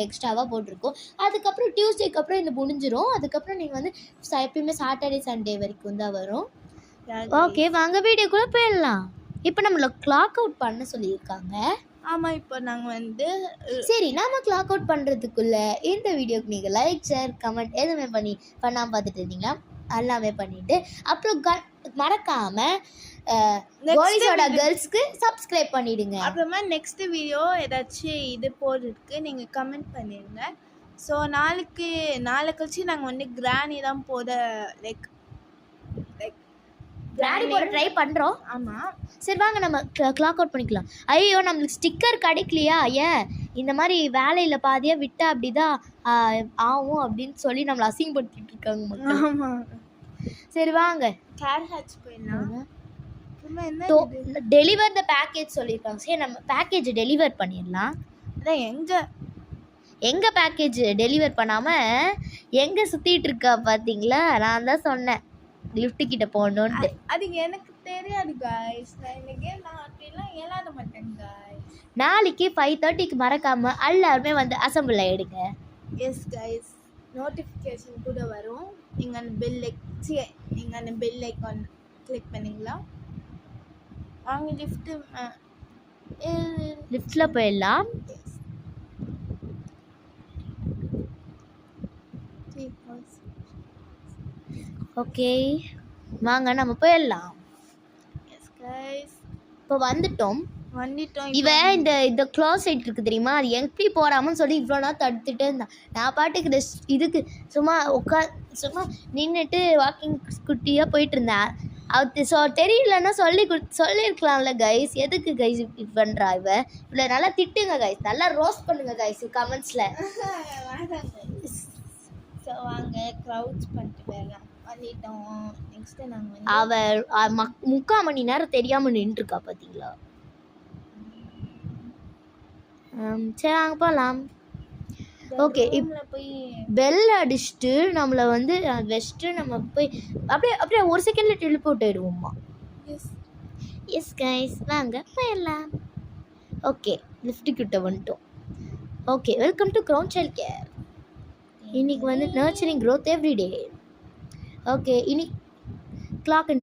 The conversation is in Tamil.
எக்ஸ்ட்ராவாக போட்டிருக்கோம். அதுக்கப்புறம் டியூஸ்டேக்கு அப்புறம் இது முடிஞ்சிடும். அதுக்கப்புறம் நீங்கள் வந்து எப்பயுமே சாட்டர்டே சண்டே வரைக்கும் தான் வரும். ஓகே, வாங்க வீடியோக்குள்ளே போயிடலாம். இப்போ நம்மளை கிளாக் அவுட் பண்ண சொல்லியிருக்காங்க. ஆமாம், இப்போ நாங்கள் வந்து சரி, நம்ம கிளாக் அவுட் பண்ணுறதுக்குள்ள இந்த வீடியோக்கு நீங்கள் லைக், ஷேர், கமெண்ட் எதுவுமே பண்ணாமல் பார்த்துட்டு இருந்தீங்களா? எல்லாமே பண்ணிவிட்டு அப்புறம் மறக்காமல் கோலிஸோட கேர்ள்ஸ்க்கு சப்ஸ்கிரைப் பண்ணிவிடுங்க. அப்புறமா நெக்ஸ்ட் வீடியோ ஏதாச்சும் இது போடுறதுக்கு நீங்கள் கமெண்ட் பண்ணிடுங்க. ஸோ நாளை கழிச்சு நாங்கள் வந்து கிராணி தான் போட கிராணி போட ட்ரை பண்ணுறோம். ஆமாம், சரி வாங்க நம்ம கிளாக் அவுட் பண்ணிக்கலாம். ஐயோ, நம்மளுக்கு ஸ்டிக்கர் கிடைக்கலையா? ஏன் இந்த மாதிரி வேலையில் பாதியாக விட்டா அப்படிதான் ஆகும் அப்படின்னு சொல்லி நம்மளை அசிங்கப்படுத்திட்டு இருக்காங்க. ஆமாம், சரி வாங்க கேர் ஹேட்ச் போயிடலாம். டெலிவர் த பேக்கேஜ் சொல்லியிருக்காங்க. சரி, நம்ம பேக்கேஜ் டெலிவர் பண்ணிடலாம். அதான் எங்கள் பேக்கேஜ் டெலிவர் பண்ணாமல் எங்கே சுற்றிட்டு இருக்கா பார்த்தீங்களா? நான் தான் சொன்னேன் லிஃப்ட் கிட்ட போகணுன்ட்டு. அது எனக்கு தெரியாது காய்ஸ். நான் அப்படிலாம் ஏலாத மாட்டேன் காய்ஸ். நாளைக்கு 5:30க்கு மறக்காமல் எல்லாருமே வந்து அசம்பிள் ஆகிடுங்க. எஸ் காய்ஸ், நோட்டிஃபிகேஷன் கூட வரும். நீங்கள் அந்த பெல் ஐக்கான் கிளிக் பண்ணிங்களா? அவங்க லிஃப்ட்டில் போயிடலாம். ஓகே, வாங்க நம்ம போயிடலாம். இப்போ வந்துட்டோம். இவன் இந்த க்ளோஸ் சைட் இருக்குது தெரியுமா? அது எப்படி போடாமல் சொல்லி இவ்வளோ நாள் தடுத்துட்டே இருந்தான். நான் பாட்டுக்கு இதுக்கு சும்மா சும்மா நின்றுட்டு வாக்கிங் குட்டியாக போயிட்டு இருந்தேன். அது தெரியலன்னா சொல்லியிருக்கலாம்ல கைஸ். எதுக்கு கைஸ் இப்படி பண்ணுறா இவ்வளோ நல்லா திட்டுங்க கைஸ், நல்லா ரோஸ்ட் பண்ணுங்க கைஸ் கமெண்ட்ஸில். ஸோ வாங்க க்ரௌட்ஸ் பண்ணிட்டு போயிடலாம். பண்ணிட்டோம். நெக்ஸ்ட்டு நாங்கள் அவள் 3/4 மணி நேரம் தெரியாமல் நின்றுருக்கா பார்த்தீங்களா? சரி வாங்க போகலாம். ஓகே, போய் பெல் அடிச்சுட்டு நம்மளை வந்து வச்சுட்டு நம்ம போய் அப்படியே ஒரு செகண்டில் டெலிபோர்ட் ஆகிடுவோம்மா. எஸ் கைஸ், வாங்க போயிடலாம். ஓகே, லிஃப்ட்டுக்கிட்ட வந்துட்டோம். Okay, welcome to crown child care. இன்னைக்கு வந்து நர்ச்சரிங் க்ரோத் எவ்ரிடே. ஓகே, இன்னைக்கு கிளாக்